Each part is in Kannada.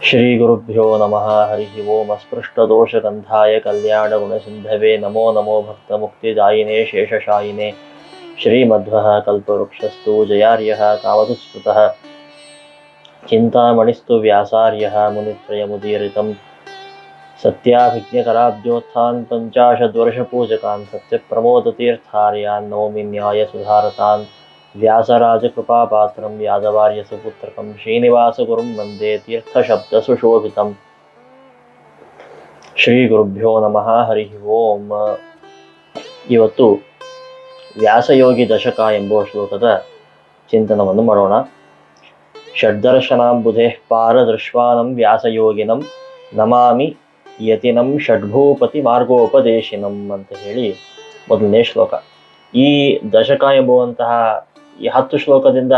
ಶ್ರೀ ಗುರುಭ್ಯೋ ನಮಃ ಹರಿ ಓಂ ಅಸ್ಪೃಷ್ಟದೋಷಗಂಧಾಯ ಕಲ್ಯಾಣಗುಣಸಿಂಧವೇ ನಮೋ ನಮೋ ಭಕ್ತಮುಕ್ತಿದಾಯಿನೇ ಶೇಷಶಾಯಿನೇ ಶ್ರೀಮಧ್ವಃ ಕಲ್ಪವೃಕ್ಷಸ್ತು ಜಯಾರ್ಯಃ ಕಾಮಧುಸ್ಮೃತಃ ಚಿಂತಾಮಣಿಸ್ತು ವ್ಯಾಸಾರ್ಯಃ ಮುನಿತ್ರಯಮುದೀರಿತಂ ಸತ್ಯಾಭಿಜ್ಞಕರಾಬ್ಜೋತ್ಥಾನ್ ಪಂಚಾಶದ್ವರ್ಷಪೂಜಕಾನ್ ಸತ್ಯಪ್ರಮೋದತೀರ್ಥಾರ್ಯಾನ್ ನೌಮಿ ನ್ಯಾಯಸುಧಾರತಾನ್ ವ್ಯಾಸರಾಜಕೃಪಾಪಾತ್ರಂ ಯಾದವಾರ್ಯಸುಪುತ್ರಕಂ ಶ್ರೀನಿವಾಸಗುರುಂ ವಂದೇ ತೀರ್ಥಶಬ್ದಸುಶೋಭಿತಂ. ಶ್ರೀ ಗುರುಭ್ಯೋ ನಮಃ ಹರಿ ಓಂ. ಇವತ್ತು ವ್ಯಾಸಯೋಗಿ ದಶಕ ಎಂಬುವ ಶ್ಲೋಕದ ಚಿಂತನವನ್ನು ಮಾಡೋಣ. ಷಡ್ದರ್ಶನಾಂಬುಧೇ ಪಾರದೃಶ್ವಾನಂ ವ್ಯಾಸಯೋಗಿನಂ ನಮಾಮಿ ಯತಿನಂ ಷಡ್ಭೂಪತಿ ಮಾರ್ಗೋಪದೇಶಿನಂ ಅಂತ ಹೇಳಿ ಮೊದಲನೇ ಶ್ಲೋಕ. ಈ ದಶಕ ಎಂಬುವಂತಹ ಈ 10 ಶ್ಲೋಕದಿಂದ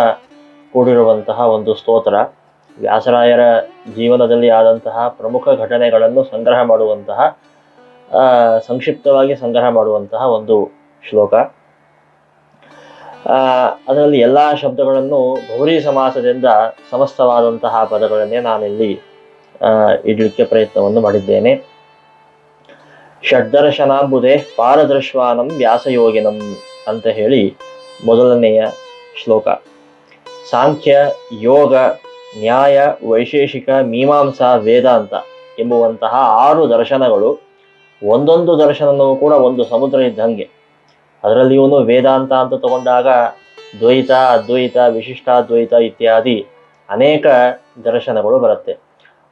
ಕೂಡಿರುವಂತಹ ಒಂದು ಸ್ತೋತ್ರ ವ್ಯಾಸರಾಯರ ಜೀವನದಲ್ಲಿ ಆದಂತಹ ಪ್ರಮುಖ ಘಟನೆಗಳನ್ನು ಸಂಗ್ರಹ ಮಾಡುವಂತಹ ಸಂಕ್ಷಿಪ್ತವಾಗಿ ಸಂಗ್ರಹ ಮಾಡುವಂತಹ ಒಂದು ಶ್ಲೋಕ. ಅದರಲ್ಲಿ ಎಲ್ಲ ಶಬ್ದಗಳನ್ನು ಬಹುರಿ ಸಮಾಸದಿಂದ ಸಮಸ್ತವಾದಂತಹ ಪದಗಳನ್ನೇ ನಾನಿಲ್ಲಿ ಇಡಲಿಕ್ಕೆ ಪ್ರಯತ್ನವನ್ನು ಮಾಡಿದ್ದೇನೆ. ಷಡ್ದರ್ಶನಾಂಬುದೇ ಪಾರದೃಶ್ವಾನಂ ವ್ಯಾಸಯೋಗಿನಂ ಅಂತ ಹೇಳಿ ಮೊದಲನೆಯ ಶ್ಲೋಕ. ಸಾಂಖ್ಯ, ಯೋಗ, ನ್ಯಾಯ, ವೈಶೇಷಿಕ, ಮೀಮಾಂಸಾ, ವೇದಾಂತ ಎಂಬುವಂತಹ 6 ದರ್ಶನಗಳು. ಒಂದೊಂದು ದರ್ಶನವೂ ಕೂಡ ಒಂದು ಸಮುದ್ರ ಇದ್ದಂಗೆ. ಅದರಲ್ಲಿ ಇವನು ವೇದಾಂತ ಅಂತ ತಗೊಂಡಾಗ ದ್ವೈತ, ಅದ್ವೈತ, ವಿಶಿಷ್ಟಾದ್ವೈತ ಇತ್ಯಾದಿ ಅನೇಕ ದರ್ಶನಗಳು ಬರುತ್ತೆ.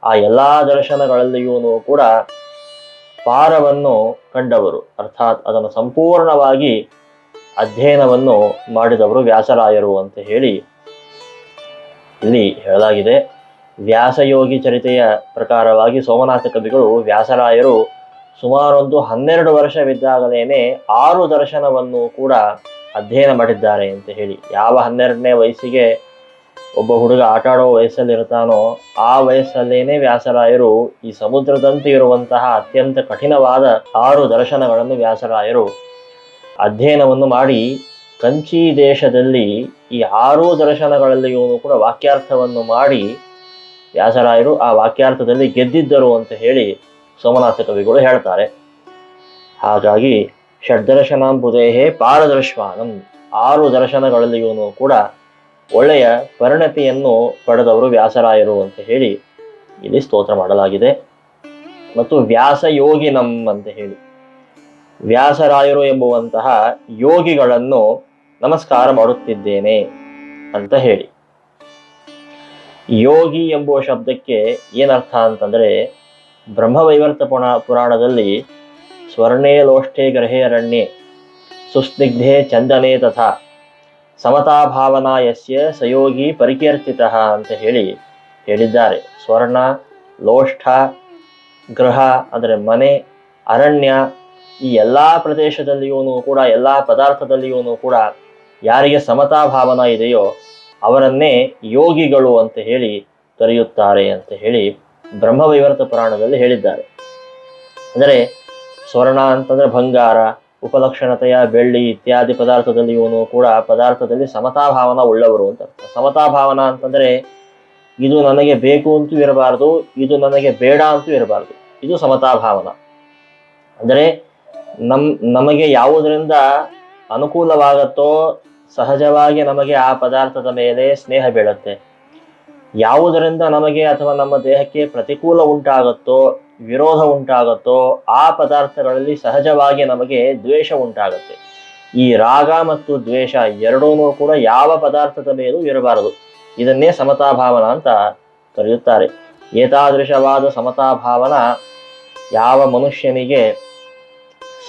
ಆ ಎಲ್ಲ ದರ್ಶನಗಳಲ್ಲಿಯೂ ಕೂಡ ಪಾರವನ್ನು ಕಂಡವರು, ಅರ್ಥಾತ್ ಅದನ್ನು ಸಂಪೂರ್ಣವಾಗಿ ಅಧ್ಯಯನವನ್ನು ಮಾಡಿದವರು ವ್ಯಾಸರಾಯರು ಅಂತ ಹೇಳಿ ಇಲ್ಲಿ ಹೇಳಲಾಗಿದೆ. ವ್ಯಾಸಯೋಗಿ ಚರಿತೆಯ ಪ್ರಕಾರವಾಗಿ ಸೋಮನಾಥ ಕವಿಗಳು ವ್ಯಾಸರಾಯರು ಸುಮಾರೊಂದು 12 ವರ್ಷವಿದ್ದಾಗಲೇನೆ 6 ದರ್ಶನವನ್ನು ಕೂಡ ಅಧ್ಯಯನ ಮಾಡಿದ್ದಾರೆ ಅಂತ ಹೇಳಿ. ಯಾವ 12ನೇ ವಯಸ್ಸಿಗೆ ಒಬ್ಬ ಹುಡುಗ ಆಟ ಆಡೋ ವಯಸ್ಸಲ್ಲಿರ್ತಾನೋ ಆ ವಯಸ್ಸಲ್ಲೇನೆ ವ್ಯಾಸರಾಯರು ಈ ಸಮುದ್ರದಂತೆ ಇರುವಂತಹ ಅತ್ಯಂತ ಕಠಿಣವಾದ 6 ದರ್ಶನಗಳನ್ನು ವ್ಯಾಸರಾಯರು ಅಧ್ಯಯನವನ್ನು ಮಾಡಿ ಕಂಚಿ ದೇಶದಲ್ಲಿ ಈ 6 ದರ್ಶನಗಳಲ್ಲಿಯೂ ಕೂಡ ವಾಕ್ಯಾರ್ಥವನ್ನು ಮಾಡಿ ವ್ಯಾಸರಾಯರು ಆ ವಾಕ್ಯಾರ್ಥದಲ್ಲಿ ಗೆದ್ದಿದ್ದರು ಅಂತ ಹೇಳಿ ಸೋಮನಾಥ ಕವಿಗಳು ಹೇಳ್ತಾರೆ. ಹಾಗಾಗಿ ಷಡ್ದರ್ಶನಾಂಬುದೇಹೇ ಪಾರದೃಶ್ವಾನಂ, 6 ದರ್ಶನಗಳಲ್ಲಿಯೂ ಕೂಡ ಒಳ್ಳೆಯ ಪರಿಣತಿಯನ್ನು ಪಡೆದವರು ವ್ಯಾಸರಾಯರು ಅಂತ ಹೇಳಿ ಇಲ್ಲಿ ಸ್ತೋತ್ರ ಮಾಡಲಾಗಿದೆ. ಮತ್ತು ವ್ಯಾಸಯೋಗಿನಂ ಅಂತ ಹೇಳಿ ವ್ಯಾಸರಾಯರು ಎಂಬುವಂತಹ ಯೋಗಿಗಳನ್ನು ನಮಸ್ಕಾರ ಮಾಡುತ್ತಿದ್ದೇನೆ ಅಂತ ಹೇಳಿ. ಯೋಗಿ ಎಂಬುವ ಶಬ್ದಕ್ಕೆ ಏನರ್ಥ ಅಂತಂದರೆ, ಬ್ರಹ್ಮವೈವರ್ತ ಪುರಾಣದಲ್ಲಿ ಸ್ವರ್ಣೇ ಲೋಷ್ಠೆ ಗ್ರಹೇ ಅರಣ್ಯೆ ಸುಸ್ನಿಗ್ಧೆ ಚಂದನೆ ತಥಾ ಸಮತಾಭಾವನಾ ಯಸ್ಯ ಸಯೋಗಿ ಪರಿಕೀರ್ತಿತಃ ಅಂತ ಹೇಳಿ ಹೇಳಿದ್ದಾರೆ. ಸ್ವರ್ಣ, ಲೋಷ್ಠ, ಗೃಹ ಅಂದರೆ ಮನೆ, ಅರಣ್ಯ, ಈ ಎಲ್ಲ ಪ್ರದೇಶದಲ್ಲಿಯೂ ಕೂಡ ಎಲ್ಲ ಪದಾರ್ಥದಲ್ಲಿಯೂ ಕೂಡ ಯಾರಿಗೆ ಸಮತಾಭಾವನ ಇದೆಯೋ ಅವರನ್ನೇ ಯೋಗಿಗಳು ಅಂತ ಹೇಳಿ ಕರೆಯುತ್ತಾರೆ ಅಂತ ಹೇಳಿ ಬ್ರಹ್ಮವೈವರ್ತ ಪುರಾಣದಲ್ಲಿ ಹೇಳಿದ್ದಾರೆ. ಅಂದರೆ ಸ್ವರ್ಣ ಅಂತಂದರೆ ಬಂಗಾರ, ಉಪಲಕ್ಷಣತೆಯ ಬೆಳ್ಳಿ ಇತ್ಯಾದಿ ಪದಾರ್ಥದಲ್ಲಿಯೂ ಕೂಡ ಪದಾರ್ಥದಲ್ಲಿ ಸಮತಾಭಾವನ ಉಳ್ಳವರು ಅಂತ ಅರ್ಥ. ಸಮತಾಭಾವನ ಅಂತಂದರೆ ಇದು ನನಗೆ ಬೇಕು ಅಂತೂ ಇರಬಾರ್ದು, ಇದು ನನಗೆ ಬೇಡ ಅಂತೂ ಇರಬಾರ್ದು, ಇದು ಸಮತಾಭಾವನ. ಅಂದರೆ ನಮಗೆ ಯಾವುದರಿಂದ ಅನುಕೂಲವಾಗತ್ತೋ ಸಹಜವಾಗಿ ನಮಗೆ ಆ ಪದಾರ್ಥದ ಮೇಲೆ ಸ್ನೇಹ ಬೀಳುತ್ತೆ. ಯಾವುದರಿಂದ ನಮಗೆ ಅಥವಾ ನಮ್ಮ ದೇಹಕ್ಕೆ ಪ್ರತಿಕೂಲ ಉಂಟಾಗುತ್ತೋ, ವಿರೋಧ ಉಂಟಾಗುತ್ತೋ ಆ ಪದಾರ್ಥಗಳಲ್ಲಿ ಸಹಜವಾಗಿ ನಮಗೆ ದ್ವೇಷ ಉಂಟಾಗುತ್ತೆ. ಈ ರಾಗ ಮತ್ತು ದ್ವೇಷ ಎರಡೂ ಕೂಡ ಯಾವ ಪದಾರ್ಥದ ಮೇಲೂ ಇರಬಾರದು. ಇದನ್ನೇ ಸಮತಾಭಾವನ ಅಂತ ಕರೆಯುತ್ತಾರೆ. ಏತಾದೃಶವಾದ ಸಮತಾಭಾವನ ಯಾವ ಮನುಷ್ಯನಿಗೆ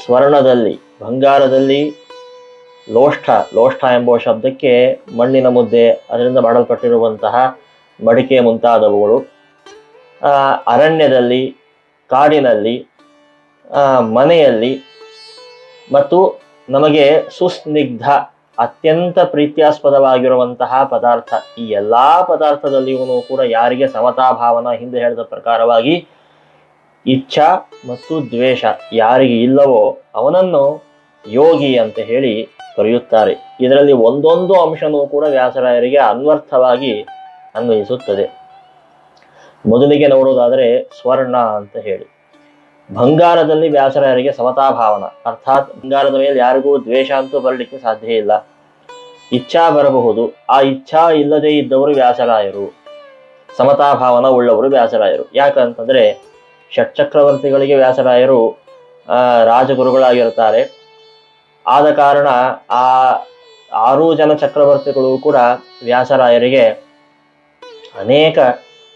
ಸ್ವರ್ಣದಲ್ಲಿ, ಬಂಗಾರದಲ್ಲಿ, ಲೋಷ್ಠ ಎಂಬುವ ಶಬ್ದಕ್ಕೆ ಮಣ್ಣಿನ ಮುದ್ದೆ, ಅದರಿಂದ ಮಾಡಲ್ಪಟ್ಟಿರುವಂತಹ ಮಡಿಕೆ ಮುಂತಾದವುಗಳು, ಅರಣ್ಯದಲ್ಲಿ, ಕಾಡಿನಲ್ಲಿ, ಮನೆಯಲ್ಲಿ, ಮತ್ತು ನಮಗೆ ಸುಸ್ನಿಗ್ಧ ಅತ್ಯಂತ ಪ್ರೀತ್ಯಾಸ್ಪದವಾಗಿರುವಂತಹ ಪದಾರ್ಥ, ಈ ಎಲ್ಲ ಪದಾರ್ಥದಲ್ಲಿಯೂ ಕೂಡ ಯಾರಿಗೆ ಸಮತಾಭಾವನ ಹಿಂದೆ ಹೇಳಿದ ಪ್ರಕಾರವಾಗಿ ಇಚ್ಛಾ ಮತ್ತು ದ್ವೇಷ ಯಾರಿಗೆ ಇಲ್ಲವೋ ಅವನನ್ನು ಯೋಗಿ ಅಂತ ಹೇಳಿ ಕರೆಯುತ್ತಾರೆ. ಇದರಲ್ಲಿ ಒಂದೊಂದು ಅಂಶನೂ ಕೂಡ ವ್ಯಾಸರಾಯರಿಗೆ ಅನ್ವರ್ಥವಾಗಿ ಅನ್ವಯಿಸುತ್ತದೆ. ಮೊದಲಿಗೆ ನೋಡುವುದಾದರೆ ಸ್ವರ್ಣ ಅಂತ ಹೇಳಿ, ಬಂಗಾರದಲ್ಲಿ ವ್ಯಾಸರಾಯರಿಗೆ ಸಮತಾಭಾವನ, ಅರ್ಥಾತ್ ಬಂಗಾರದ ಮೇಲೆ ಯಾರಿಗೂ ದ್ವೇಷ ಅಂತೂ ಬರಲಿಕ್ಕೆ ಸಾಧ್ಯ ಇಲ್ಲ. ಇಚ್ಛಾ ಬರಬಹುದು, ಆ ಇಚ್ಛಾ ಇಲ್ಲದೆ ಇದ್ದವರು ವ್ಯಾಸರಾಯರು, ಸಮತಾಭಾವನ ಉಳ್ಳವರು ವ್ಯಾಸರಾಯರು. ಯಾಕಂತಂದ್ರೆ ಷಟ್ಚಕ್ರವರ್ತಿಗಳಿಗೆ ವ್ಯಾಸರಾಯರು ರಾಜಗುರುಗಳಾಗಿರುತ್ತಾರೆ. ಆದ ಕಾರಣ ಆ 6 ಜನ ಚಕ್ರವರ್ತಿಗಳು ಕೂಡ ವ್ಯಾಸರಾಯರಿಗೆ ಅನೇಕ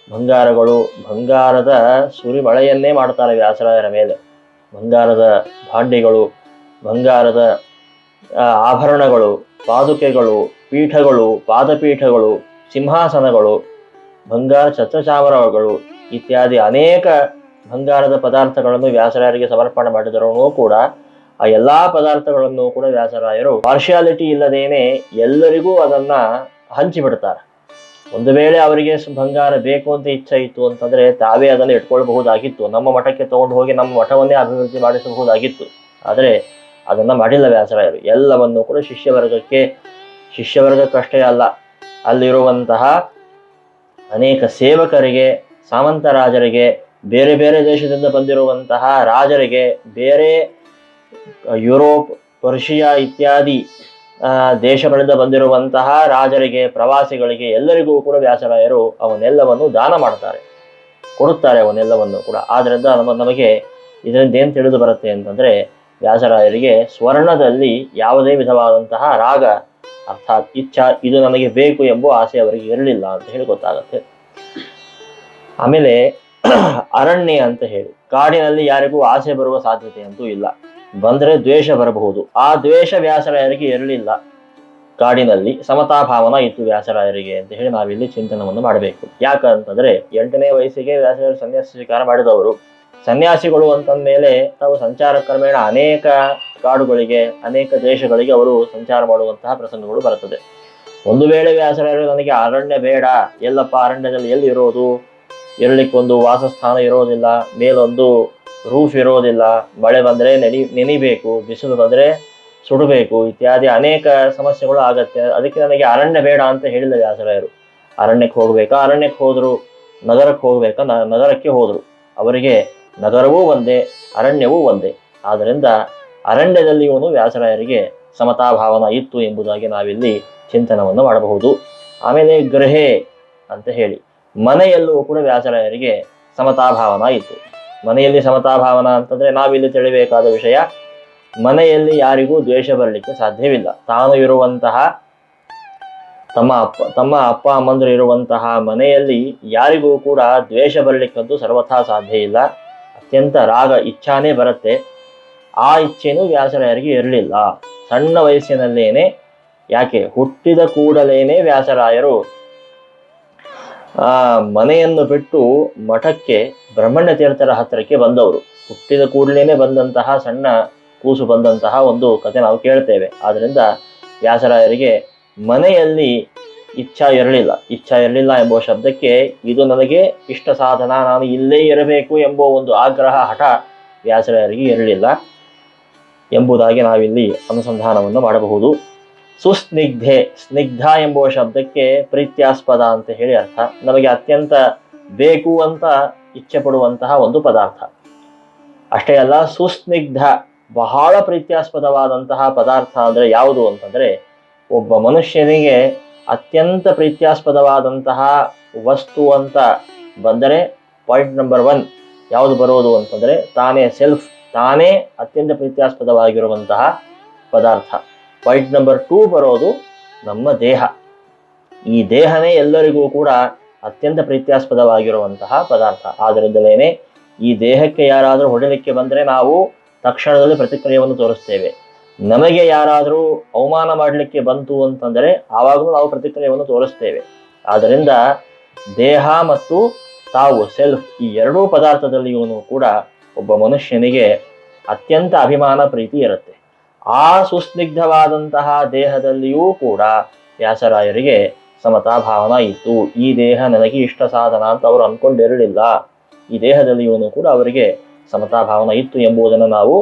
ಬಂಗಾರದ ಸುರಿಮಳೆಯನ್ನೇ ಮಾಡ್ತಾರೆ ವ್ಯಾಸರಾಯರ ಮೇಲೆ. ಬಂಗಾರದ ಭಾಂಡಿಗಳು, ಬಂಗಾರದ ಆಭರಣಗಳು, ಪಾದುಕೆಗಳು, ಪೀಠಗಳು, ಪಾದಪೀಠಗಳು, ಸಿಂಹಾಸನಗಳು, ಬಂಗಾರ ಛತ್ರಚಾಮರಗಳು ಇತ್ಯಾದಿ ಅನೇಕ ಬಂಗಾರದ ಪದಾರ್ಥಗಳನ್ನು ವ್ಯಾಸರಾಯರಿಗೆ ಸಮರ್ಪಣೆ ಮಾಡಿದರೂ ಕೂಡ ಆ ಎಲ್ಲಾ ಪದಾರ್ಥಗಳನ್ನು ಕೂಡ ವ್ಯಾಸರಾಯರು ಪಾರ್ಶಿಯಾಲಿಟಿ ಇಲ್ಲದೇನೆ ಎಲ್ಲರಿಗೂ ಅದನ್ನ ಹಂಚಿಬಿಡ್ತಾರೆ. ಒಂದು ವೇಳೆ ಅವರಿಗೆ ಬಂಗಾರ ಬೇಕು ಅಂತ ಇಚ್ಛೆ ಇತ್ತು ಅಂತಂದ್ರೆ ತಾವೇ ಅದನ್ನು ಇಟ್ಕೊಳ್ಬಹುದಾಗಿತ್ತು, ನಮ್ಮ ಮಠಕ್ಕೆ ತಗೊಂಡು ಹೋಗಿ ನಮ್ಮ ಮಠವನ್ನೇ ಅಭಿವೃದ್ಧಿ ಮಾಡಿಸಬಹುದಾಗಿತ್ತು. ಆದರೆ ಅದನ್ನ ಮಾಡಿಲ್ಲ ವ್ಯಾಸರಾಯರು. ಎಲ್ಲವನ್ನು ಕೂಡ ಶಿಷ್ಯವರ್ಗಕ್ಕಷ್ಟೇ ಅಲ್ಲ, ಅಲ್ಲಿರುವಂತಹ ಅನೇಕ ಸೇವಕರಿಗೆ, ಸಾಮಂತ ರಾಜರಿಗೆ, ಬೇರೆ ಬೇರೆ ದೇಶದಿಂದ ಬಂದಿರುವಂತಹ ರಾಜರಿಗೆ, ಬೇರೆ ಯುರೋಪ್, ಪರ್ಷಿಯಾ ಇತ್ಯಾದಿ ದೇಶಗಳಿಂದ ಬಂದಿರುವಂತಹ ರಾಜರಿಗೆ, ಪ್ರವಾಸಿಗಳಿಗೆ ಎಲ್ಲರಿಗೂ ಕೂಡ ವ್ಯಾಸರಾಯರು ಅವನ್ನೆಲ್ಲವನ್ನು ದಾನ ಮಾಡ್ತಾರೆ, ಕೊಡುತ್ತಾರೆ ಅವನ್ನೆಲ್ಲವನ್ನು ಕೂಡ. ಆದ್ರಿಂದ ನಮಗೆ ಇದರಿಂದ ಏನು ತಿಳಿದು ಬರುತ್ತೆ ಅಂತಂದ್ರೆ ವ್ಯಾಸರಾಯರಿಗೆ ಸ್ವರ್ಣದಲ್ಲಿ ಯಾವುದೇ ವಿಧವಾದಂತಹ ರಾಗ ಅರ್ಥಾತ್ ಇಚ್ಛಾ ಇದು ನನಗೆ ಬೇಕು ಎಂಬ ಆಸೆ ಅವರಿಗೆ ಇರಲಿಲ್ಲ ಅಂತ ಹೇಳಿ ಗೊತ್ತಾಗುತ್ತೆ. ಆಮೇಲೆ ಅರಣ್ಯ ಅಂತ ಹೇಳಿ, ಕಾಡಿನಲ್ಲಿ ಯಾರಿಗೂ ಆಸೆ ಬರುವ ಸಾಧ್ಯತೆ ಅಂತೂ ಇಲ್ಲ, ಬಂದ್ರೆ ದ್ವೇಷ ಬರಬಹುದು. ಆ ದ್ವೇಷ ವ್ಯಾಸರಾಯರಿಗೆ ಇರಲಿಲ್ಲ. ಕಾಡಿನಲ್ಲಿ ಸಮತಾಭಾವನ ಇತ್ತು ವ್ಯಾಸರಾಯರಿಗೆ ಅಂತ ಹೇಳಿ ನಾವಿಲ್ಲಿ ಚಿಂತನವನ್ನು ಮಾಡಬೇಕು. ಯಾಕಂತಂದ್ರೆ 8ನೇ ವಯಸ್ಸಿಗೆ ವ್ಯಾಸರಾಯರು ಸನ್ಯಾಸ ಸ್ವೀಕಾರ ಮಾಡಿದವರು. ಸನ್ಯಾಸಿಗಳು ಅಂತಂದ್ಮೇಲೆ ತಾವು ಸಂಚಾರ ಕ್ರಮೇಣ ಅನೇಕ ಕಾಡುಗಳಿಗೆ, ಅನೇಕ ದೇಶಗಳಿಗೆ ಅವರು ಸಂಚಾರ ಮಾಡುವಂತಹ ಪ್ರಸಂಗಗಳು ಬರುತ್ತದೆ. ಒಂದು ವೇಳೆ ವ್ಯಾಸರಾಯರು ನನಗೆ ಅರಣ್ಯ ಬೇಡ, ಎಲ್ಲಪ್ಪ ಅರಣ್ಯದಲ್ಲಿ ಎಲ್ಲಿ ಇರೋದು, ಇರಲಿಕ್ಕೊಂದು ವಾಸಸ್ಥಾನ ಇರೋದಿಲ್ಲ, ಮೇಲೊಂದು ರೂಫ್ ಇರೋದಿಲ್ಲ, ಮಳೆ ಬಂದರೆ ನೆನಿಬೇಕು, ಬಿಸಿಲು ಬಂದರೆ ಸುಡಬೇಕು ಇತ್ಯಾದಿ ಅನೇಕ ಸಮಸ್ಯೆಗಳು ಆಗತ್ತೆ, ಅದಕ್ಕೆ ನನಗೆ ಅರಣ್ಯ ಬೇಡ ಅಂತ ಹೇಳಿಲ್ಲ ವ್ಯಾಸರಾಯರು. ಅರಣ್ಯಕ್ಕೆ ಹೋಗ್ಬೇಕಾ, ಅರಣ್ಯಕ್ಕೆ ಹೋದ್ರು, ನಗರಕ್ಕೆ ಹೋಗ್ಬೇಕಾ, ನಗರಕ್ಕೆ ಹೋದ್ರು. ಅವರಿಗೆ ನಗರವೂ ಒಂದೇ, ಅರಣ್ಯವೂ ಒಂದೇ. ಆದ್ದರಿಂದ ಅರಣ್ಯದಲ್ಲಿ ಇವನು ವ್ಯಾಸರಾಯರಿಗೆ ಸಮತಾಭಾವನ ಇತ್ತು ಎಂಬುದಾಗಿ ನಾವಿಲ್ಲಿ ಚಿಂತನವನ್ನು ಮಾಡಬಹುದು. ಆಮೇಲೆ ಗೃಹೆ ಅಂತ ಹೇಳಿ, ಮನೆಯಲ್ಲೂ ಕೂಡ ವ್ಯಾಸರಾಯರಿಗೆ ಸಮತಾಭಾವನ ಇತ್ತು. ಮನೆಯಲ್ಲಿ ಸಮತಾಭಾವನ ಅಂತಂದ್ರೆ ನಾವಿಲ್ಲಿ ತಿಳಿಬೇಕಾದ ವಿಷಯ, ಮನೆಯಲ್ಲಿ ಯಾರಿಗೂ ದ್ವೇಷ ಬರಲಿಕ್ಕೆ ಸಾಧ್ಯವಿಲ್ಲ. ತಾನು ಇರುವಂತಹ ತಮ್ಮ ಅಪ್ಪ ಅಮ್ಮಂದ್ರು ಇರುವಂತಹ ಮನೆಯಲ್ಲಿ ಯಾರಿಗೂ ಕೂಡ ದ್ವೇಷ ಬರಲಿಕ್ಕಂತೂ ಸರ್ವಥಾ ಸಾಧ್ಯ ಇಲ್ಲ. ಅತ್ಯಂತ ರಾಗ ಇಚ್ಛಾನೇ ಬರುತ್ತೆ. ಆ ಇಚ್ಛೆನೂ ವ್ಯಾಸರಾಯರಿಗೆ ಇರಲಿಲ್ಲ. ಸಣ್ಣ ವಯಸ್ಸಿನಲ್ಲೇನೆ, ಯಾಕೆ ಹುಟ್ಟಿದ ಕೂಡಲೇನೆ ವ್ಯಾಸರಾಯರು ಮನೆಯನ್ನು ಬಿಟ್ಟು ಮಠಕ್ಕೆ ಬ್ರಹ್ಮಣ್ಯ ತೀರ್ಥರ ಹತ್ತಿರಕ್ಕೆ ಬಂದವರು. ಹುಟ್ಟಿದ ಕೂಡಲೇನೆ ಬಂದಂತಹ ಸಣ್ಣ ಕೂಸು ಬಂದಂತಹ ಒಂದು ಕಥೆ ನಾವು ಕೇಳ್ತೇವೆ. ಆದ್ರಿಂದ ವ್ಯಾಸರಾಯರಿಗೆ ಮನೆಯಲ್ಲಿ ಇಚ್ಛಾ ಇರಲಿಲ್ಲ ಎಂಬುವ ಶಬ್ದಕ್ಕೆ ಇದು ನನಗೆ ಇಷ್ಟ ಸಾಧನ, ನಾನು ಇಲ್ಲೇ ಇರಬೇಕು ಎಂಬ ಒಂದು ಆಗ್ರಹ, ಹಠ ವ್ಯಾಸರಾಯರಿಗೆ ಇರಲಿಲ್ಲ ಎಂಬುದಾಗಿ ನಾವಿಲ್ಲಿ ಅನುಸಂಧಾನವನ್ನು ಮಾಡಬಹುದು. ಸುಸ್ನಿಗ್ಧೆ, ಸ್ನಿಗ್ಧ ಎಂಬುವ ಶಬ್ದಕ್ಕೆ ಪ್ರೀತ್ಯಾಸ್ಪದ ಅಂತ ಹೇಳಿ ಅರ್ಥ. ನಮಗೆ ಅತ್ಯಂತ ಬೇಕು ಅಂತ ಇಚ್ಛೆ ಪಡುವಂತಹ ಒಂದು ಪದಾರ್ಥ. ಅಷ್ಟೇ ಅಲ್ಲ, ಸುಸ್ನಿಗ್ಧ ಬಹಳ ಪ್ರೀತ್ಯಾಸ್ಪದವಾದಂತಹ ಪದಾರ್ಥ ಅಂದ್ರೆ ಯಾವುದು ಅಂತಂದ್ರೆ, ಒಬ್ಬ ಮನುಷ್ಯನಿಗೆ ಅತ್ಯಂತ ಪ್ರೀತ್ಯಾಸ್ಪದವಾದಂತಹ ವಸ್ತು ಅಂತ ಬಂದರೆ ಪಾಯಿಂಟ್ ನಂಬರ್ 1 ಯಾವುದು ಬರೋದು ಅಂತಂದ್ರೆ ತಾನೇ ಅತ್ಯಂತ ಪ್ರೀತ್ಯಾಸ್ಪದವಾಗಿರುವಂತಹ ಪದಾರ್ಥ. ಪಾಯಿಂಟ್ ನಂಬರ್ 2 ಬರೋದು ನಮ್ಮ ದೇಹ. ಈ ದೇಹನೇ ಎಲ್ಲರಿಗೂ ಕೂಡ ಅತ್ಯಂತ ಪ್ರೀತ್ಯಾಸ್ಪದವಾಗಿರುವಂತಹ ಪದಾರ್ಥ. ಆದ್ದರಿಂದಲೇನೆ ಈ ದೇಹಕ್ಕೆ ಯಾರಾದರೂ ಹೊಡೆಯಲಿಕ್ಕೆ ಬಂದರೆ ನಾವು ತಕ್ಷಣದಲ್ಲಿ ಪ್ರತಿಕ್ರಿಯೆಯನ್ನು ತೋರಿಸ್ತೇವೆ. ನಮಗೆ ಯಾರಾದರೂ ಅವಮಾನ ಮಾಡಲಿಕ್ಕೆ ಬಂತು ಅಂತಂದರೆ ಆವಾಗಲೂ ನಾವು ಪ್ರತಿಕ್ರಿಯೆಯನ್ನು ತೋರಿಸ್ತೇವೆ. ಆದ್ದರಿಂದ ದೇಹ ಮತ್ತು ತಾವು ಸೆಲ್ಫ್, ಈ ಎರಡೂ ಪದಾರ್ಥದಲ್ಲಿಯೂ ಕೂಡ ಒಬ್ಬ ಮನುಷ್ಯನಿಗೆ ಅತ್ಯಂತ ಅಭಿಮಾನ, ಪ್ರೀತಿ ಇರುತ್ತೆ. ಆ ಸುಸ್ನಿಗ್ಧವಾದಂತಹ ದೇಹದಲ್ಲಿಯೂ ಕೂಡ ವ್ಯಾಸರಾಯರಿಗೆ ಸಮತಾಭಾವನ ಇತ್ತು. ಈ ದೇಹ ನನಗೆ ಇಷ್ಟ ಸಾಧನ ಅಂತ ಅವರು ಅನ್ಕೊಂಡಿರಲಿಲ್ಲ. ಈ ದೇಹದಲ್ಲಿಯೂ ಕೂಡ ಅವರಿಗೆ ಸಮತಾಭಾವನ ಇತ್ತು ಎಂಬುದನ್ನು ನಾವು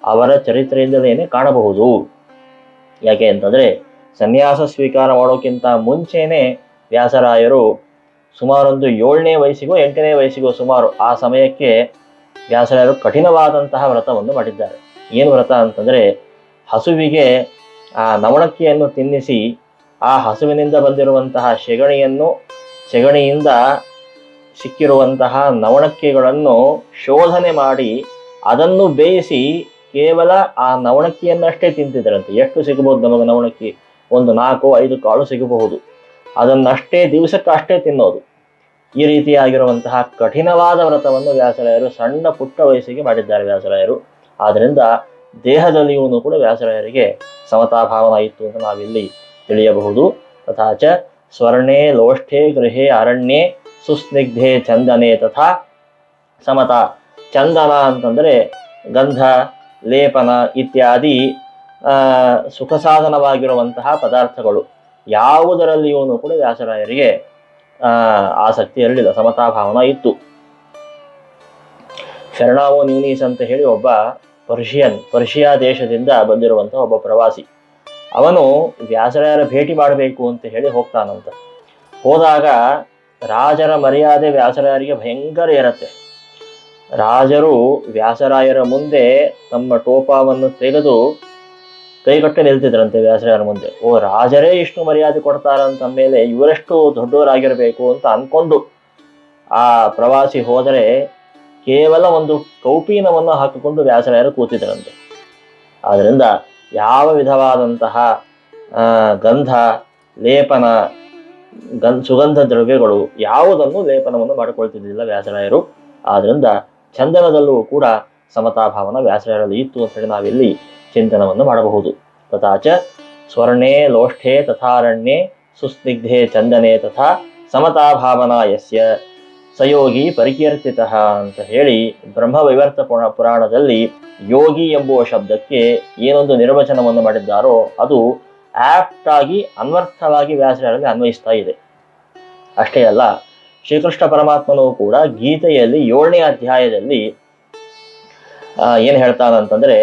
ಅವರ ಚರಿತ್ರೆಯಿಂದಲೇ ಕಾಣಬಹುದು. ಯಾಕೆ ಅಂತಂದ್ರೆ ಸನ್ಯಾಸ ಸ್ವೀಕಾರ ಮಾಡೋಕ್ಕಿಂತ ಮುಂಚೆನೆ ವ್ಯಾಸರಾಯರು ಸುಮಾರೊಂದು 7ನೇ ವಯಸ್ಸಿಗೂ 8ನೇ ವಯಸ್ಸಿಗೂ ಸುಮಾರು ಆ ಸಮಯಕ್ಕೆ ವ್ಯಾಸರಾಯರು ಕಠಿಣವಾದಂತಹ ವ್ರತವನ್ನು ಮಾಡಿದ್ದಾರೆ. ಏನು ವ್ರತ ಅಂತಂದರೆ, ಹಸುವಿಗೆ ಆ ನವಣಕ್ಕಿಯನ್ನು ತಿನ್ನಿಸಿ ಆ ಹಸುವಿನಿಂದ ಬಂದಿರುವಂತಹ ಸೆಗಣಿಯಿಂದ ಸಿಕ್ಕಿರುವಂತಹ ನವಣಕ್ಕಿಗಳನ್ನು ಶೋಧನೆ ಮಾಡಿ ಅದನ್ನು ಬೇಯಿಸಿ ಕೇವಲ ಆ ನವಣಕ್ಕಿಯನ್ನಷ್ಟೇ ತಿಂತಿದ್ದರಂತೆ. ಎಷ್ಟು ಸಿಗಬಹುದು ನಮಗೆ ನವಣಕ್ಕಿ? ಒಂದು 4-5 ಕಾಳು ಸಿಗಬಹುದು. ಅದನ್ನಷ್ಟೇ ದಿವಸಕ್ಕಷ್ಟೇ ತಿನ್ನೋದು. ಈ ರೀತಿಯಾಗಿರುವಂತಹ ಕಠಿಣವಾದ ವ್ರತವನ್ನು ವ್ಯಾಸರಾಯರು ಸಣ್ಣ ಪುಟ್ಟ ವಯಸ್ಸಿಗೆ ಮಾಡಿದ್ದಾರೆ ವ್ಯಾಸರಾಯರು. ಆದ್ದರಿಂದ ದೇಹದಲ್ಲಿಯೂ ಕೂಡ ವ್ಯಾಸರಾಯರಿಗೆ ಸಮತಾಭಾವನ ಇತ್ತು ಅಂತ ನಾವಿಲ್ಲಿ ತಿಳಿಯಬಹುದು. ತಥಾಚ ಸ್ವರ್ಣೇ ಲೋಷ್ಠೇ ಗೃಹೇ ಅರಣ್ಯೇ ಸುಸ್ನಿಗ್ಧೆ ಚಂದನೆ ತಥಾ ಸಮತಾ. ಚಂದನ ಅಂತಂದರೆ ಗಂಧ, ಲೇಪನ ಇತ್ಯಾದಿ ಸುಖ ಸಾಧನವಾಗಿರುವಂತಹ ಪದಾರ್ಥಗಳು ಯಾವುದರಲ್ಲಿಯೂ ಕೂಡ ವ್ಯಾಸರಾಯರಿಗೆ ಆಸಕ್ತಿ ಇರಲಿಲ್ಲ, ಸಮತಾಭಾವನ ಇತ್ತು. ಫೆರ್ನಾವೋ ನ್ಯೂನೀಸ್ ಅಂತ ಹೇಳಿ ಒಬ್ಬ ಪರ್ಷಿಯಾ ದೇಶದಿಂದ ಬಂದಿರುವಂತಹ ಒಬ್ಬ ಪ್ರವಾಸಿ. ಅವನು ವ್ಯಾಸರಾಯರ ಭೇಟಿ ಮಾಡಬೇಕು ಅಂತ ಹೇಳಿ ಹೋಗ್ತಾನಂತ. ಹೋದಾಗ ರಾಜರ ಮರ್ಯಾದೆ ವ್ಯಾಸರಾಯರಿಗೆ ಭಯಂಕರ ಇರತ್ತೆ. ರಾಜರು ವ್ಯಾಸರಾಯರ ಮುಂದೆ ತಮ್ಮ ಟೋಪವನ್ನು ತೆಗೆದು ಕೈಗಟ್ಟೆ ನಿಲ್ತಿದ್ರಂತೆ ವ್ಯಾಸರಾಯರ ಮುಂದೆ. ರಾಜರೇ ಇಷ್ಟು ಮರ್ಯಾದೆ ಕೊಡ್ತಾರಂತ ಮೇಲೆ ಇವರೆಷ್ಟು ದೊಡ್ಡವರಾಗಿರಬೇಕು ಅಂತ ಅನ್ಕೊಂಡು ಆ ಪ್ರವಾಸಿ ಹೋದರೆ ಕೇವಲ ಒಂದು ಕೌಪೀನವನ್ನು ಹಾಕಿಕೊಂಡು ವ್ಯಾಸರಾಯರು ಕೂತಿದ್ರಂತೆ. ಆದ್ದರಿಂದ ಯಾವ ವಿಧವಾದಂತಹ ಗಂಧ, ಲೇಪನ, ಸುಗಂಧ ದ್ರವ್ಯಗಳು ಯಾವುದನ್ನು ಲೇಪನವನ್ನು ಮಾಡಿಕೊಳ್ತಿದ್ದಿಲ್ಲ ವ್ಯಾಸರಾಯರು. ಆದ್ದರಿಂದ ಚಂದನದಲ್ಲೂ ಕೂಡ ಸಮತಾಭಾವನ ವ್ಯಾಸರಾಯರಲ್ಲಿ ಇತ್ತು ಅಂತ ಹೇಳಿ ನಾವಿಲ್ಲಿ ಚಿಂತನವನ್ನು ಮಾಡಬಹುದು. ತಥಾಚ ಸ್ವರ್ಣೇ ಲೋಷ್ಠೇ ತಥಾರಣ್ಯೇ ಸುಸ್ನಿಗ್ಧೆ ಚಂದನೆ ತಥಾ ಸಮತಾಭಾವನಾ ಯಸ್ಯ ಸಯೋಗಿ ಪರಿಕೀರ್ತಿತಃ ಅಂತ ಹೇಳಿ ಬ್ರಹ್ಮವೈವರ್ತ ಪುರಾಣದಲ್ಲಿ ಯೋಗಿ ಎಂಬುವ ಶಬ್ದಕ್ಕೆ ಏನೊಂದು ನಿರ್ವಚನವನ್ನು ಮಾಡಿದ್ದಾರೋ ಅದು ಆಪ್ಟ್ ಆಗಿ ಅನ್ವರ್ಥವಾಗಿ ವ್ಯಾಸರಾಯರಲ್ಲಿ ಅನ್ವಯಿಸ್ತಾ ಇದೆ. ಅಷ್ಟೇ ಅಲ್ಲ, ಶ್ರೀಕೃಷ್ಣ ಪರಮಾತ್ಮನು ಕೂಡ ಗೀತೆಯಲ್ಲಿ 7ನೇ ಅಧ್ಯಾಯದಲ್ಲಿ ಏನ್ ಹೇಳ್ತಾನಂತಂದ್ರೆ,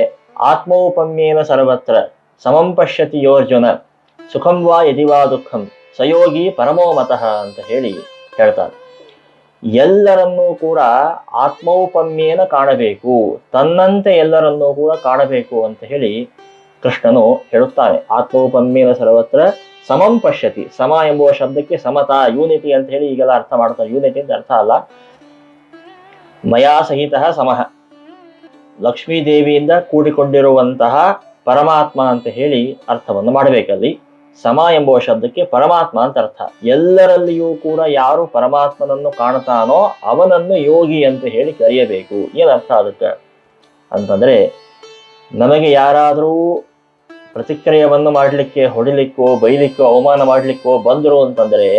ಆತ್ಮೌಪಮ್ಯೇನ ಸರ್ವತ್ರ ಸಮಂ ಪಶ್ಯತಿ ಯೋರ್ಜುನ ಸುಖಂ ವಾ ಯದಿವಾ ದುಃಖಂ ಸಯೋಗಿ ಪರಮೋ ಮತಃ ಅಂತ ಹೇಳಿ ಹೇಳ್ತಾನೆ. ಎಲ್ಲರನ್ನೂ ಕೂಡ ಆತ್ಮೌಪಮ್ಯೇನ ಕಾಣಬೇಕು, ತನ್ನಂತೆ ಎಲ್ಲರನ್ನೂ ಕೂಡ ಕಾಣಬೇಕು ಅಂತ ಹೇಳಿ ಕೃಷ್ಣನು ಹೇಳುತ್ತಾನೆ. ಆತ್ಮೌಪಮ್ಯೇನ ಸರ್ವತ್ರ ಸಮಂ ಪಶ್ಯತಿ. ಸಮ ಎಂಬುವ ಶಬ್ದಕ್ಕೆ ಸಮತಾ, ಯೂನಿಟಿ ಅಂತ ಹೇಳಿ ಈಗೆಲ್ಲ ಅರ್ಥ ಮಾಡ್ತಾರೆ. ಯೂನಿಟಿ ಅಂತ ಅರ್ಥ ಅಲ್ಲ. ಮಯಾ ಸಹಿತ ಸಮಃ, ಲಕ್ಷ್ಮೀದೇವಿಯಿಂದ ಕೂಡಿಕೊಂಡಿರುವಂತಹ ಪರಮಾತ್ಮ ಅಂತ ಹೇಳಿ ಅರ್ಥವನ್ನು ಮಾಡಬೇಕಲ್ಲಿ. ಸಮ ಎಂಬುವ ಶಬ್ದಕ್ಕೆ ಪರಮಾತ್ಮ ಅಂತ ಅರ್ಥ. ಎಲ್ಲರಲ್ಲಿಯೂ ಕೂಡ ಯಾರು ಪರಮಾತ್ಮನನ್ನು ಕಾಣ್ತಾನೋ ಅವನನ್ನು ಯೋಗಿ ಅಂತ ಹೇಳಿ ಕರೆಯಬೇಕು. ಏನರ್ಥ ಅದಕ್ಕೆ ಅಂತಂದ್ರೆ, ನಮಗೆ ಯಾರಾದರೂ ಪ್ರತಿಕ್ರಿಯೆಯನ್ನು ಮಾಡಲಿಕ್ಕೆ, ಹೊಡಿಲಿಕ್ಕೋ ಬೈಲಿಕ್ಕೋ ಅವಮಾನ ಮಾಡಲಿಕ್ಕೋ ಬಂದರು ಅಂತಂದರೆ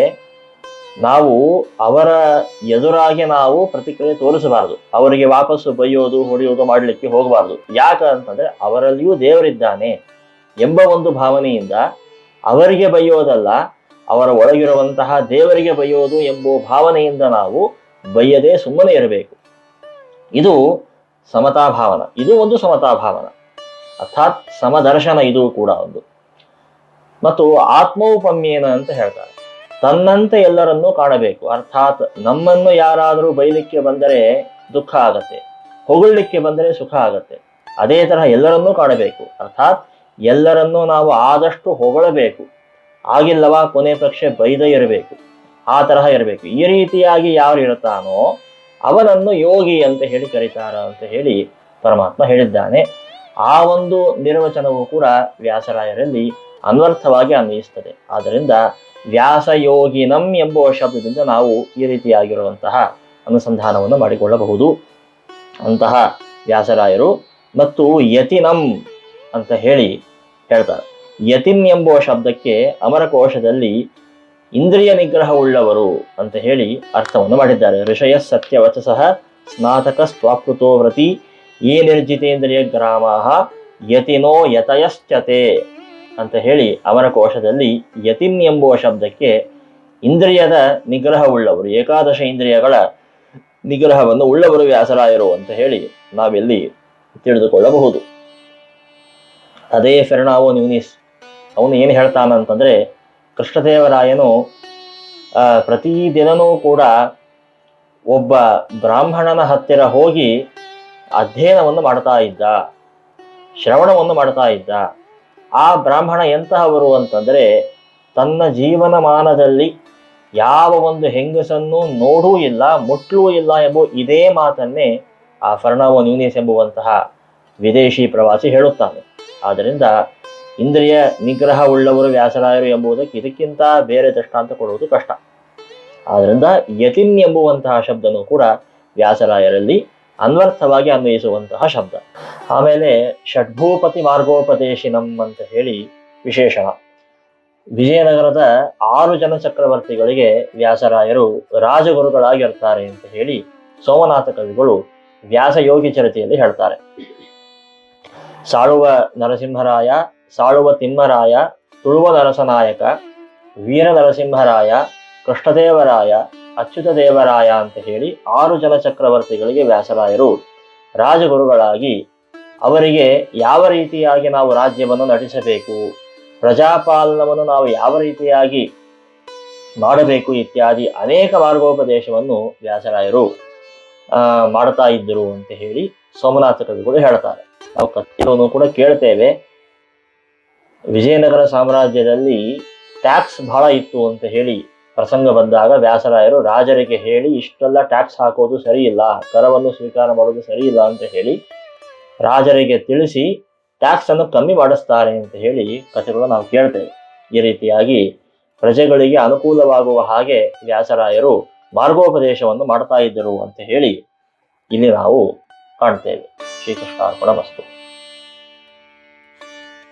ನಾವು ಅವರ ಎದುರಾಗಿ ನಾವು ಪ್ರತಿಕ್ರಿಯೆ ತೋರಿಸಬಾರದು. ಅವರಿಗೆ ವಾಪಸ್ಸು ಬೈಯೋದು ಹೊಡೆಯೋದು ಮಾಡಲಿಕ್ಕೆ ಹೋಗಬಾರ್ದು. ಯಾಕಂತಂದ್ರೆ ಅವರಲ್ಲಿಯೂ ದೇವರಿದ್ದಾನೆ ಎಂಬ ಒಂದು ಭಾವನೆಯಿಂದ ಅವರಿಗೆ ಬೈಯೋದಲ್ಲ, ಅವರ ಒಳಗಿರುವಂತಹ ದೇವರಿಗೆ ಬೈಯೋದು ಎಂಬ ಭಾವನೆಯಿಂದ ನಾವು ಬೈಯದೆ ಸುಮ್ಮನೆ ಇರಬೇಕು. ಇದು ಸಮತಾಭಾವನ. ಇದು ಒಂದು ಸಮತಾಭಾವನ, ಅರ್ಥಾತ್ ಸಮದರ್ಶನ. ಇದು ಕೂಡ ಒಂದು. ಮತ್ತು ಆತ್ಮೌಪಮ್ಯೇನ ಅಂತ ಹೇಳ್ತಾರೆ, ತನ್ನಂತೆ ಎಲ್ಲರನ್ನೂ ಕಾಣಬೇಕು. ಅರ್ಥಾತ್ ನಮ್ಮನ್ನು ಯಾರಾದರೂ ಬೈಲಿಕ್ಕೆ ಬಂದರೆ ದುಃಖ ಆಗತ್ತೆ, ಹೊಗಳಲಿಕ್ಕೆ ಬಂದರೆ ಸುಖ ಆಗತ್ತೆ. ಅದೇ ತರಹ ಎಲ್ಲರನ್ನೂ ಕಾಣಬೇಕು. ಅರ್ಥಾತ್ ಎಲ್ಲರನ್ನೂ ನಾವು ಆದಷ್ಟು ಹೊಗಳಬೇಕು, ಆಗಿಲ್ಲವಾ ಕೊನೆ ಪಕ್ಷೆ ಬೈದೇ ಇರಬೇಕು. ಆ ತರಹ ಇರಬೇಕು. ಈ ರೀತಿಯಾಗಿ ಯಾರು ಇರ್ತಾನೋ ಅವನನ್ನು ಯೋಗಿ ಅಂತ ಹೇಳಿ ಕರೀತಾರ ಅಂತ ಹೇಳಿ ಪರಮಾತ್ಮ ಹೇಳಿದ್ದಾನೆ. ಆ ಒಂದು ನಿರ್ವಚನವು ಕೂಡ ವ್ಯಾಸರಾಯರಲ್ಲಿ ಅನ್ವರ್ಥವಾಗಿ ಅನ್ವಯಿಸ್ತದೆ. ಆದ್ದರಿಂದ ವ್ಯಾಸಯೋಗಿನಂ ಎಂಬುವ ಶಬ್ದದಿಂದ ನಾವು ಈ ರೀತಿಯಾಗಿರುವಂತಹ ಅನುಸಂಧಾನವನ್ನು ಮಾಡಿಕೊಳ್ಳಬಹುದು. ಅಂತಹ ವ್ಯಾಸರಾಯರು ಮತ್ತು ಯತಿನಂ ಅಂತ ಹೇಳಿ ಹೇಳ್ತಾರೆ. ಯತಿನ್ ಎಂಬುವ ಶಬ್ದಕ್ಕೆ ಅಮರಕೋಶದಲ್ಲಿ ಇಂದ್ರಿಯ ನಿಗ್ರಹವುಳ್ಳವರು ಅಂತ ಹೇಳಿ ಅರ್ಥವನ್ನು ಮಾಡಿದ್ದಾರೆ. ಋಷಯ ಸತ್ಯವಚಸಃ ಸ್ನಾತಕ ಸ್ವಾಕೃತೋ ವ್ರತಿ ಯೇ ನಿರ್ಜಿತೇಂದ್ರಿಯ ಗ್ರಾಮಾಹ ಯತಿನೋ ಯತಯಶ್ಚತೆ ಅಂತ ಹೇಳಿ ಅಮರಕೋಶದಲ್ಲಿ ಯತಿನ್ ಎಂಬುವ ಶಬ್ದಕ್ಕೆ ಇಂದ್ರಿಯದ ನಿಗ್ರಹವುಳ್ಳವರು, ಏಕಾದಶ ಇಂದ್ರಿಯಗಳ ನಿಗ್ರಹವನ್ನು ಉಳ್ಳವರು ವ್ಯಾಸರಾಯರು ಅಂತ ಹೇಳಿ ನಾವೆಲ್ಲಿ ತಿಳಿದುಕೊಳ್ಳಬಹುದು. ಅದೇ ಫೆರ್ನಾವೋ ನ್ಯೂನೀಸ್ ಅವನು ಏನು ಹೇಳ್ತಾನಂತಂದ್ರೆ, ಕೃಷ್ಣದೇವರಾಯನು ಪ್ರತಿದಿನನೂ ಕೂಡ ಒಬ್ಬ ಬ್ರಾಹ್ಮಣನ ಹತ್ತಿರ ಹೋಗಿ ಅಧ್ಯಯನವನ್ನು ಮಾಡ್ತಾ ಇದ್ದ, ಶ್ರವಣವನ್ನು ಮಾಡ್ತಾ ಇದ್ದ. ಆ ಬ್ರಾಹ್ಮಣ ಎಂತಹವರು ಅಂತಂದರೆ, ತನ್ನ ಜೀವನಮಾನದಲ್ಲಿ ಯಾವ ಒಂದು ಹೆಂಗಸನ್ನು ನೋಡೂ ಇಲ್ಲ, ಮುಟ್ಲೂ ಇಲ್ಲ ಎಂಬ ಇದೇ ಮಾತನ್ನೇ ಆ ಫರ್ನಾವೋ ನ್ಯೂನಿಸ್ ಎಂಬುವಂತಹ ವಿದೇಶಿ ಪ್ರವಾಸಿ ಹೇಳುತ್ತಾನೆ. ಆದ್ದರಿಂದ ಇಂದ್ರಿಯ ನಿಗ್ರಹ ಉಳ್ಳವರು ವ್ಯಾಸರಾಯರು ಎಂಬುದಕ್ಕೆ ಇದಕ್ಕಿಂತ ಬೇರೆ ದೃಷ್ಟಾಂತ ಕೊಡುವುದು ಕಷ್ಟ. ಆದ್ದರಿಂದ ಯತಿನ್ ಎಂಬುವಂತಹ ಶಬ್ದನೂ ಕೂಡ ವ್ಯಾಸರಾಯರಲ್ಲಿ ಅನ್ವರ್ಥವಾಗಿ ಅನ್ವಯಿಸುವಂತಹ ಶಬ್ದ. ಆಮೇಲೆ ಷಡ್ಭೂಪತಿ ಮಾರ್ಗೋಪದೇಶಿನಂ ಅಂತ ಹೇಳಿ ವಿಶೇಷಣ. ವಿಜಯನಗರದ 6 ಜನ ಚಕ್ರವರ್ತಿಗಳಿಗೆ ವ್ಯಾಸರಾಯರು ರಾಜಗುರುಗಳಾಗಿರ್ತಾರೆ ಅಂತ ಹೇಳಿ ಸೋಮನಾಥ ಕವಿಗಳು ವ್ಯಾಸಯೋಗಿ ಚರಿತೆಯಲ್ಲಿ ಹೇಳ್ತಾರೆ. ಸಾಳುವ ನರಸಿಂಹರಾಯ, ಸಾಳುವ ತಿಮ್ಮರಾಯ, ತುಳುವ ನರಸನಾಯಕ, ವೀರ ನರಸಿಂಹರಾಯ, ಕೃಷ್ಣದೇವರಾಯ, ಅಚ್ಯುತದೇವರಾಯ ಅಂತ ಹೇಳಿ 6 ಜನ ಚಕ್ರವರ್ತಿಗಳಿಗೆ ವ್ಯಾಸರಾಯರು ರಾಜಗುರುಗಳಾಗಿ ಅವರಿಗೆ ಯಾವ ರೀತಿಯಾಗಿ ನಾವು ರಾಜ್ಯವನ್ನು ನಡೆಸಬೇಕು, ಪ್ರಜಾಪಾಲನವನ್ನು ನಾವು ಯಾವ ರೀತಿಯಾಗಿ ಮಾಡಬೇಕು ಇತ್ಯಾದಿ ಅನೇಕ ಮಾರ್ಗೋಪದೇಶವನ್ನು ವ್ಯಾಸರಾಯರು ಮಾಡ್ತಾ ಇದ್ದರು ಅಂತ ಹೇಳಿ ಸೋಮನಾಥ ಕವಿಗಳು ಹೇಳ್ತಾರೆ. ನಾವು ಕಥೆಯನ್ನು ಕೂಡ ಕೇಳ್ತೇವೆ. ವಿಜಯನಗರ ಸಾಮ್ರಾಜ್ಯದಲ್ಲಿ ಟ್ಯಾಕ್ಸ್ ಬಹಳ ಇತ್ತು ಅಂತ ಹೇಳಿ ಪ್ರಸಂಗ ಬಂದಾಗ ವ್ಯಾಸರಾಯರು ರಾಜರಿಗೆ ಹೇಳಿ ಇಷ್ಟೆಲ್ಲ ಟ್ಯಾಕ್ಸ್ ಹಾಕೋದು ಸರಿ ಇಲ್ಲ, ಕರವನ್ನು ಸ್ವೀಕಾರ ಮಾಡೋದು ಸರಿ ಇಲ್ಲ ಅಂತ ಹೇಳಿ ರಾಜರಿಗೆ ತಿಳಿಸಿ ಟ್ಯಾಕ್ಸ್ ಅನ್ನು ಕಮ್ಮಿ ಮಾಡಿಸ್ತಾರೆ ಅಂತ ಹೇಳಿ ಕಥೆಗಳು ನಾವು ಕೇಳ್ತೇವೆ. ಈ ರೀತಿಯಾಗಿ ಪ್ರಜೆಗಳಿಗೆ ಅನುಕೂಲವಾಗುವ ಹಾಗೆ ವ್ಯಾಸರಾಯರು ಮಾರ್ಗೋಪದೇಶವನ್ನು ಮಾಡ್ತಾ ಇದ್ದರು ಅಂತ ಹೇಳಿ ಇಲ್ಲಿ ನಾವು ಕಾಣ್ತೇವೆ. ಶ್ರೀಕೃಷ್ಣಾರ್ಪಣ ವಸ್ತು.